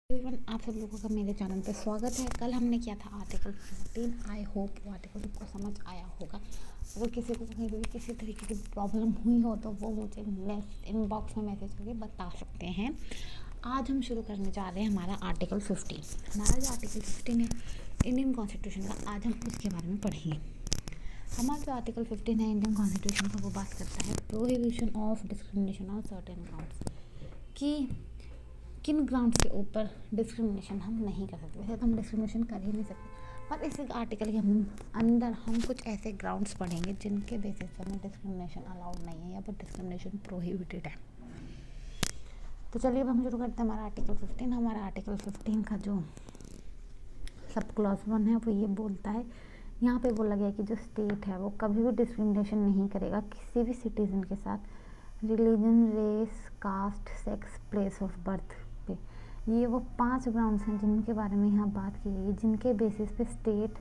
Everyone, आप सब लोगों का मेरे चैनल पे स्वागत है। कल हमने किया था आर्टिकल 15। आई होप वो आर्टिकल को समझ आया होगा। अगर किसी को कहीं भी किसी तरीके की प्रॉब्लम हुई हो तो वो मुझे इनबॉक्स में मैसेज करके बता सकते हैं। आज हम शुरू करने जा रहे हैं हमारा आर्टिकल 15। हमारा जो आर्टिकल 15 है इंडियन कॉन्स्टिट्यूशन का, आज हम उसके बारे में पढ़ेंगे। हमारा जो आर्टिकल 15 है इंडियन कॉन्स्टिट्यूशन का, वो बात करता है prohibition of discrimination on certain grounds, कि किन ग्राउंड्स के ऊपर डिस्क्रिमिनेशन हम नहीं कर सकते। वैसे तो हम डिस्क्रिमिनेशन कर ही नहीं सकते, पर इस आर्टिकल के अंदर हम कुछ ऐसे ग्राउंड्स पढ़ेंगे जिनके बेसिस पर हमें डिस्क्रिमिनेशन अलाउड नहीं है या फिर डिस्क्रिमिनेशन प्रोहिबिटेड है। तो चलिए अब हम शुरू करते हैं हमारा आर्टिकल 15। हमारा आर्टिकल 15 का जो सब क्लॉज 1 है वो ये बोलता है, यहाँ पे बोला गया कि जो स्टेट है वो कभी भी डिस्क्रिमिनेशन नहीं करेगा किसी भी सिटीजन के साथ religion, race, caste, sex, place of birth पे। ये वो 5 ग्राउंड्स हैं जिनके बारे में यहाँ बात की गई है, जिनके बेसिस पे स्टेट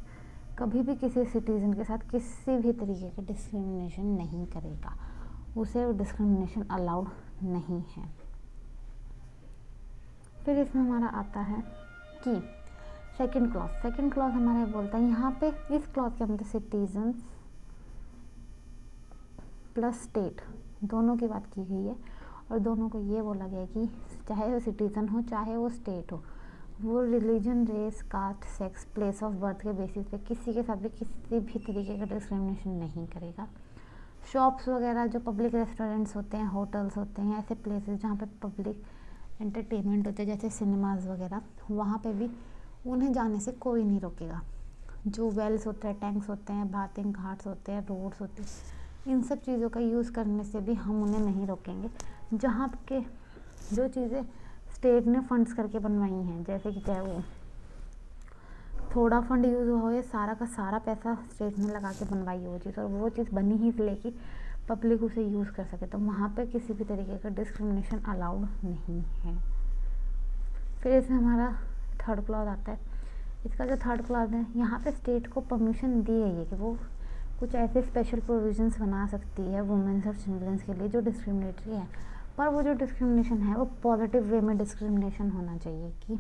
कभी भी किसी सिटीजन के साथ किसी भी तरीके का डिस्क्रिमिनेशन नहीं करेगा, उसे डिस्क्रिमिनेशन अलाउड नहीं है। फिर इसमें हमारा आता है कि सेकंड क्लॉज हमारा बोलता है, यहाँ पे इस क्लॉज के अंदर सिटीजन प्लस स्टेट दोनों की बात की गई है, और दोनों को ये बोला गया है कि चाहे वो सिटीजन हो चाहे वो स्टेट हो, वो religion, race, caste, sex, place of birth के बेसिस पे किसी के साथ भी किसी भी तरीके का डिस्क्रिमिनेशन नहीं करेगा। शॉप्स वगैरह, जो पब्लिक रेस्टोरेंट्स होते हैं, होटल्स होते हैं, ऐसे प्लेसेस जहाँ पे पब्लिक एंटरटेनमेंट होते हैं जैसे सिनेमाज वगैरह, वहाँ पे भी उन्हें जाने से कोई नहीं रोकेगा। जो वेल्स होते हैं, टैंक्स होते हैं, बाथिंग घाट्स होते हैं, रोड्स होते हैं, इन सब चीज़ों का यूज़ करने से भी हम उन्हें नहीं रोकेंगे। जहाँ के जो चीज़ें स्टेट ने फंड्स करके बनवाई हैं, जैसे कि चाहे वो थोड़ा फंड यूज़ हुआ हो या सारा का सारा पैसा स्टेट ने लगा के बनवाई हो वो चीज़, और वो चीज़ बनी ही इसलिए कि पब्लिक उसे यूज़ कर सके, तो वहाँ पे किसी भी तरीके का डिस्क्रिमिनेशन अलाउड नहीं है। फिर इसमें हमारा थर्ड क्लॉज आता है। इसका जो थर्ड क्लॉज है, यहाँ पे स्टेट को परमिशन दी गई है कि वो कुछ ऐसे स्पेशल प्रोविजंस बना सकती है वुमेन्स और चिल्ड्रंस के लिए जो डिस्क्रिमिनेटरी है, पर वो जो डिस्क्रिमिनेशन है वो पॉजिटिव वे में डिस्क्रिमिनेशन होना चाहिए। कि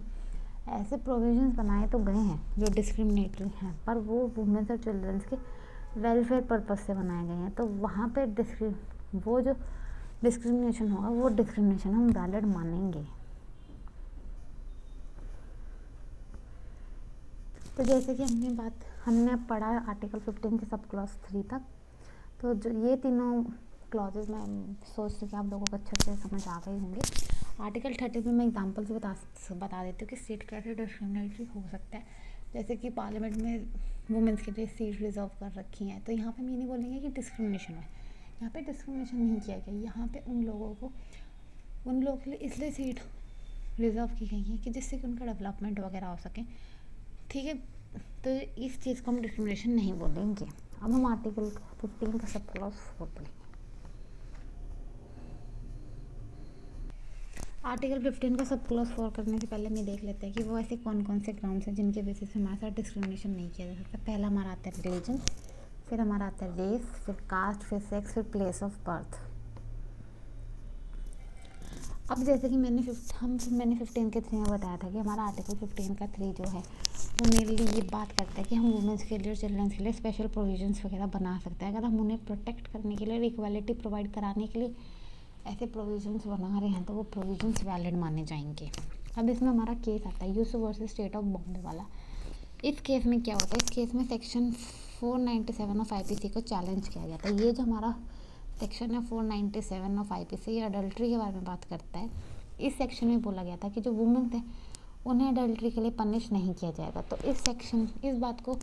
ऐसे प्रोविजंस बनाए तो गए हैं जो डिस्क्रिमिनेटरी हैं, पर वो वुमेन्स और चिल्ड्रंस के वेलफेयर पर्पस से बनाए गए हैं, तो वहाँ पे वो जो डिस्क्रिमिनेशन होगा वो डिस्क्रिमिनेशन हम वैलिड मानेंगे। तो जैसे कि हमने पढ़ा आर्टिकल 15 के सब क्लॉज 3 तक, तो जो ये तीनों क्लॉजेज मैं सोचती हूँ कि आप लोगों को अच्छे से समझ आ गए होंगे। आर्टिकल 30 में मैं एग्जांपल से बता देती हूँ कि सीट कैसे डिस्क्रिमिनेटरी हो सकता है। जैसे कि पार्लियामेंट में वुमेंस के लिए सीट रिजर्व कर रखी हैं, तो यहाँ पे हम ये नहीं बोलेंगे कि डिस्क्रिमिनेशन है। यहाँ पे डिस्क्रिमिनेशन नहीं किया गया, यहाँ पे उन लोगों के लिए इसलिए सीट रिजर्व की गई है कि जिससे कि उनका डेवलपमेंट वगैरह हो सके, ठीक है। तो इस चीज़ को हम डिस्क्रिमिनेशन नहीं बोलेंगे। अब हम आर्टिकल 15 का सब क्लॉज 4 पढ़ेंगे। आर्टिकल 15 का सब क्लॉज 4 करने से पहले हम देख लेते हैं कि वो ऐसे कौन कौन से ग्राउंड्स हैं जिनके बेसिस पे हमारे साथ डिस्क्रिमिनेशन नहीं किया जा सकता। पहला हमारा आता है रिलीजन, फिर हमारा आता है रेस, फिर कास्ट, फिर सेक्स, फिर प्लेस ऑफ बर्थ। अब जैसे कि मैंने 15 के 3 में बताया था कि हमारा आर्टिकल 15 का 3 जो है वो मेनली ये बात करता है कि हम वुमेंस के लिए और चिल्ड्रंस के लिए स्पेशल प्रोविजंस वगैरह बना सकते हैं। अगर हम उन्हें प्रोटेक्ट करने के लिए और इक्वालिटी प्रोवाइड कराने के लिए ऐसे प्रोविजंस बना रहे हैं, तो वो प्रोविजंस वैलिड माने जाएंगे। अब इसमें हमारा केस आता है Yusuf versus state of Bombay वाला। इस केस में क्या होता है, इस केस में सेक्शन 497 ऑफ IPC को चैलेंज किया जाता है। ये जो हमारा सेक्शन है 497 ऑफ IPC, ये अडल्ट्री के बारे में बात करता है। इस सेक्शन में बोला गया था कि जो वुमेन थे उन्हें अडल्ट्री के लिए पनिश नहीं किया जाएगा। तो इस बात को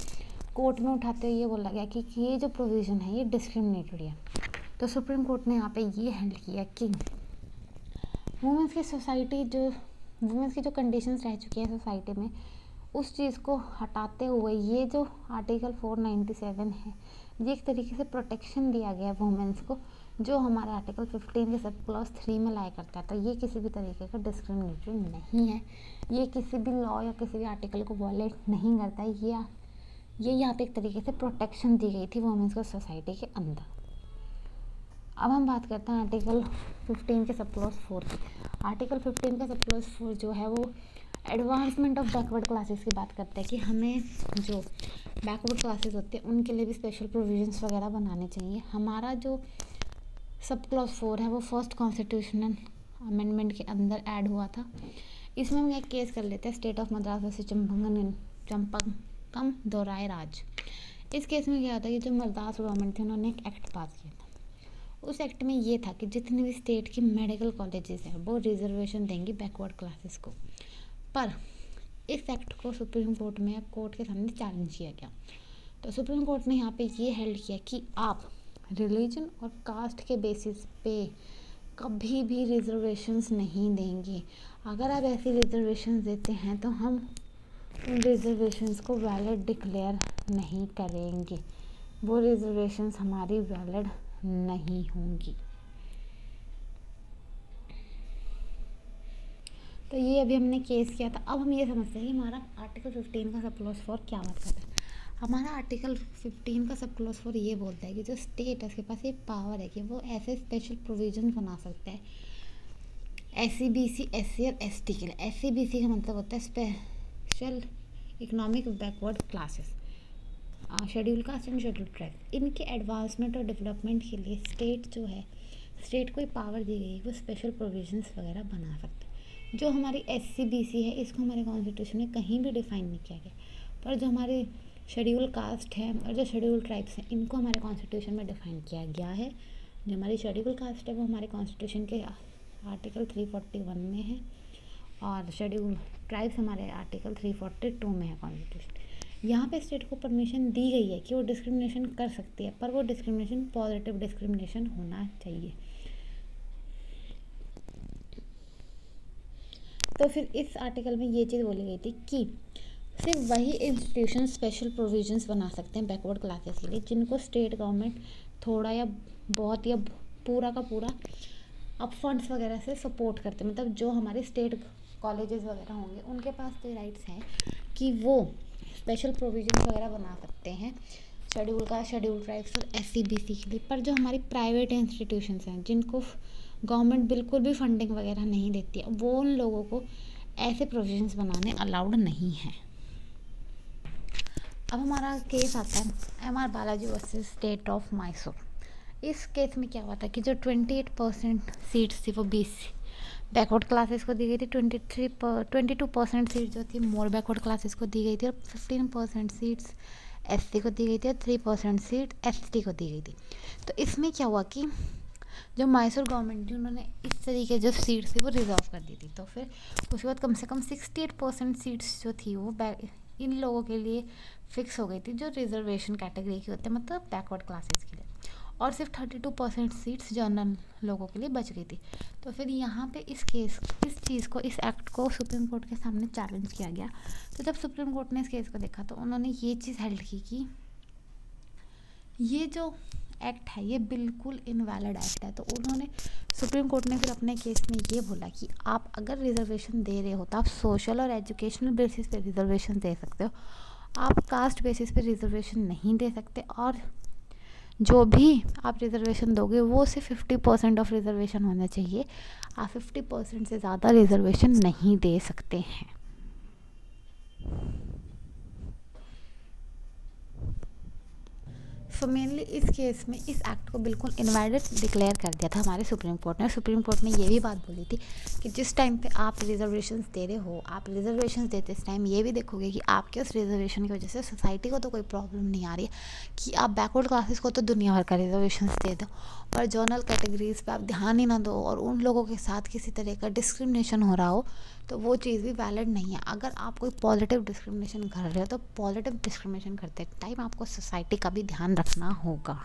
कोर्ट में उठाते हुए ये बोला गया कि ये जो प्रोविज़न है ये डिस्क्रिमिनेटरी है। तो सुप्रीम कोर्ट ने यहाँ पे ये हैंडल किया कि वुमेन्स की जो कंडीशंस रह चुकी है सोसाइटी में, उस चीज़ को हटाते हुए ये जो आर्टिकल 497 है, ये एक तरीके से प्रोटेक्शन दिया गया है वुमेन्स को, जो हमारे आर्टिकल 15 के सब क्लॉज 3 में लाया करता है। तो ये किसी भी तरीके का डिस्क्रिमिनेटरी नहीं है, ये किसी भी लॉ या किसी भी आर्टिकल को वॉयलेट नहीं करता है। ये यहाँ पे एक तरीके से प्रोटेक्शन दी गई थी वुमेन्स को सोसाइटी के अंदर। अब हम बात करते हैं आर्टिकल 15 के सब क्लॉज 4 की। आर्टिकल 15 का सब क्लॉज 4 जो है वो एडवांसमेंट ऑफ बैकवर्ड क्लासेस की बात करते हैं कि हमें जो बैकवर्ड क्लासेस होते हैं उनके लिए भी स्पेशल प्रोविजंस वगैरह बनाने चाहिए। हमारा जो सब क्लॉज 4 है वो फर्स्ट कॉन्स्टिट्यूशनल अमेंडमेंट के अंदर ऐड हुआ था। इसमें हम एक केस कर लेते हैं, state of Madras versus Champakam Dorai Raj. इस केस में क्या होता है कि जो मद्रास गवर्नमेंट थी उन्होंने एक एक्ट पास किया था। उस एक्ट में ये था कि जितने भी स्टेट की मेडिकल कॉलेजेस हैं वो रिजर्वेशन देंगी बैकवर्ड क्लासेस को। पर इस एक्ट को सुप्रीम कोर्ट में कोर्ट के सामने चैलेंज किया गया। तो सुप्रीम कोर्ट ने यहाँ पे ये हेल्ड किया कि आप रिलीजन और कास्ट के बेसिस पे कभी भी रिजर्वेशंस नहीं देंगे। अगर आप ऐसी रिजर्वेशंस देते हैं तो हम उन रिजर्वेशंस को वैलिड डिक्लेयर नहीं करेंगे, वो रिजर्वेशंस हमारी वैलिड नहीं होंगी। तो ये अभी हमने केस किया था। अब हम ये समझते हैं कि हमारा आर्टिकल 15 का सब क्लॉज 4 क्या बात करता है। हमारा आर्टिकल 15 का सब क्लॉज 4 ये बोलता है कि जो स्टेट है उसके पास ये पावर है कि वो ऐसे स्पेशल प्रोविजन बना सकता है SC BC SC और ST के लिए। SC BC का मतलब होता है special economic backward classes, schedule caste and schedule tribe. इनके एडवांसमेंट और डेवलपमेंट के लिए स्टेट जो है, स्टेट को पावर दी गई वो स्पेशल प्रोविजंस वगैरह बना सकते हैं। जो हमारी SC BC है इसको हमारे कॉन्स्टिट्यूशन में कहीं भी डिफाइन नहीं किया गया, पर जो हमारी शेड्यूल कास्ट है और जो शेड्यूल ट्राइब्स हैं इनको हमारे कॉन्स्टिट्यूशन में डिफाइन किया गया है। जो हमारी शेड्यूल कास्ट है वो हमारे कॉन्स्टिट्यूशन के आर्टिकल 341 में है और शेड्यूल ट्राइब्स हमारे आर्टिकल 342 में है कॉन्स्टिट्यूशन। यहाँ पे स्टेट को परमिशन दी गई है कि वो डिस्क्रिमिनेशन कर सकती है, पर वो डिस्क्रिमिनेशन पॉजिटिव डिस्क्रिमिनेशन होना चाहिए। तो फिर इस आर्टिकल में ये चीज़ बोली गई थी कि सिर्फ वही इंस्टीट्यूशन स्पेशल प्रोविजंस बना सकते हैं बैकवर्ड क्लासेस के लिए जिनको स्टेट गवर्नमेंट थोड़ा या बहुत या पूरा का पूरा अप फंड्स वगैरह से सपोर्ट करते हैं। मतलब जो हमारे स्टेट कॉलेजेस वगैरह होंगे उनके पास तो राइट्स हैं कि वो स्पेशल प्रोविजंस वगैरह बना सकते हैं शेड्यूल का, शेड्यूल ट्राइब्स और SC BC के लिए। पर जो हमारी प्राइवेट इंस्टीट्यूशंस हैं जिनको गवर्नमेंट बिल्कुल भी फंडिंग वगैरह नहीं देती है, वो उन लोगों को ऐसे प्रोविजंस बनाने अलाउड नहीं है। अब हमारा केस आता है MR Balaji versus state of Mysore. इस केस में क्या हुआ था कि जो 28% सीट्स थी वो 20 बैकवर्ड क्लासेस को दी गई थी, 22% सीट जो थी मोर बैकवर्ड क्लासेस को दी गई थी और 15% सीट्स SC को दी गई थी और 3% सीट ST को दी गई थी। तो इसमें क्या हुआ कि जो मैसूर गवर्नमेंट थी उन्होंने इस तरीके जो सीट्स थी वो रिजर्व कर दी थी। तो फिर उसके बाद कम से कम 68% सीट्स जो थी वो इन लोगों के लिए फिक्स हो गई थी जो रिजर्वेशन कैटेगरी के होते हैं, मतलब बैकवर्ड क्लासेस के लिए, और सिर्फ 32% सीट्स जनरल लोगों के लिए बच गई थी। तो फिर यहाँ पे इस चीज़ को, इस एक्ट को सुप्रीम कोर्ट के सामने चैलेंज किया गया। तो जब सुप्रीम कोर्ट ने इस केस को देखा तो उन्होंने ये चीज़ हेल्ड की कि ये जो एक्ट है ये बिल्कुल इनवैलिड एक्ट है। तो उन्होंने, सुप्रीम कोर्ट ने फिर अपने केस में ये बोला कि आप अगर रिजर्वेशन दे रहे हो तो आप सोशल और एजुकेशनल बेसिस पे रिजर्वेशन दे सकते हो, आप कास्ट बेसिस पे रिजर्वेशन नहीं दे सकते, और जो भी आप रिजर्वेशन दोगे वो सिर्फ 50% ऑफ रिजर्वेशन होना चाहिए, आप 50% से ज़्यादा रिजर्वेशन नहीं दे सकते हैं। सो मेनली इस केस में इस एक्ट को बिल्कुल इनवैलिड डिक्लेयर कर दिया था हमारे सुप्रीम कोर्ट ने। सुप्रीम कोर्ट ने ये भी बात बोली थी कि जिस टाइम पे आप रिजर्वेशंस दे रहे हो, आप रिजर्वेशंस देते इस टाइम ये भी देखोगे कि आपके उस रिजर्वेशन की वजह से सोसाइटी को तो कोई प्रॉब्लम नहीं आ रही है कि आप बैकवर्ड क्लासेस को तो दुनिया भर का रिजर्वेशंस दे दो, पर जनरल कैटेगरीज पे आप ध्यान ही ना दो और उन लोगों के साथ किसी तरह का डिस्क्रिमिनेशन हो रहा हो, तो वो चीज़ भी वैलिड नहीं है। अगर आप कोई पॉजिटिव डिस्क्रिमिनेशन कर रहे हो तो पॉजिटिव डिस्क्रिमिनेशन करते टाइम आपको सोसाइटी का भी ध्यान रखना होगा।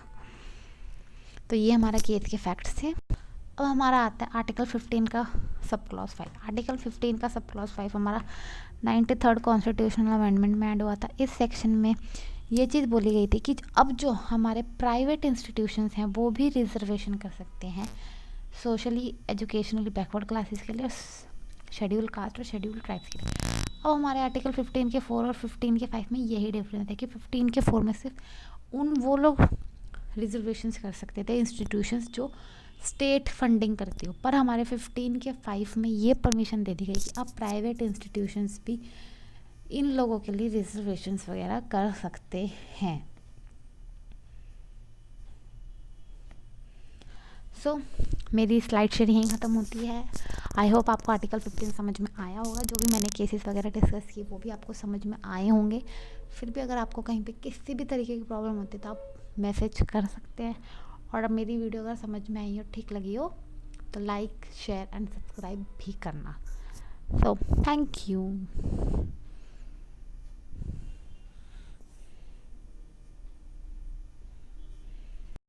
तो ये हमारा केस के फैक्ट्स थे। अब हमारा आता है आर्टिकल 15 का सब क्लॉज 5। आर्टिकल 15 का सब क्लॉज 5 हमारा 93rd कॉन्स्टिट्यूशनल अमेंडमेंट में ऐड हुआ था। इस सेक्शन में ये चीज़ बोली गई थी कि अब जो हमारे प्राइवेट इंस्टीट्यूशंस हैं वो भी रिजर्वेशन कर सकते हैं सोशली एजुकेशनली बैकवर्ड क्लासेस के लिए, शेड्यूल कास्ट और शेड्यूल ट्राइब्स के लिए। अब हमारे आर्टिकल 15 के 4 और 15 के 5 में यही डिफरेंस है कि 15 के 4 में सिर्फ वो लोग रिजर्वेशंस कर सकते थे इंस्टीट्यूशंस जो स्टेट फंडिंग करती हो, पर हमारे 15 के 5 में ये परमिशन दे दी गई कि अब प्राइवेट इंस्टीट्यूशंस भी इन लोगों के लिए रिजर्वेशंस वगैरह कर सकते हैं। सो मेरी स्लाइड शेयर यहीं ख़त्म होती है। आई होप आपको आर्टिकल 15 समझ में आया होगा। जो भी मैंने केसेस वगैरह डिस्कस किए वो भी आपको समझ में आए होंगे। फिर भी अगर आपको कहीं पे किसी भी तरीके की प्रॉब्लम होती है तो आप मैसेज कर सकते हैं। और अब मेरी वीडियो अगर समझ में आई हो, ठीक लगी हो, तो लाइक शेयर एंड सब्सक्राइब भी करना। So thank you.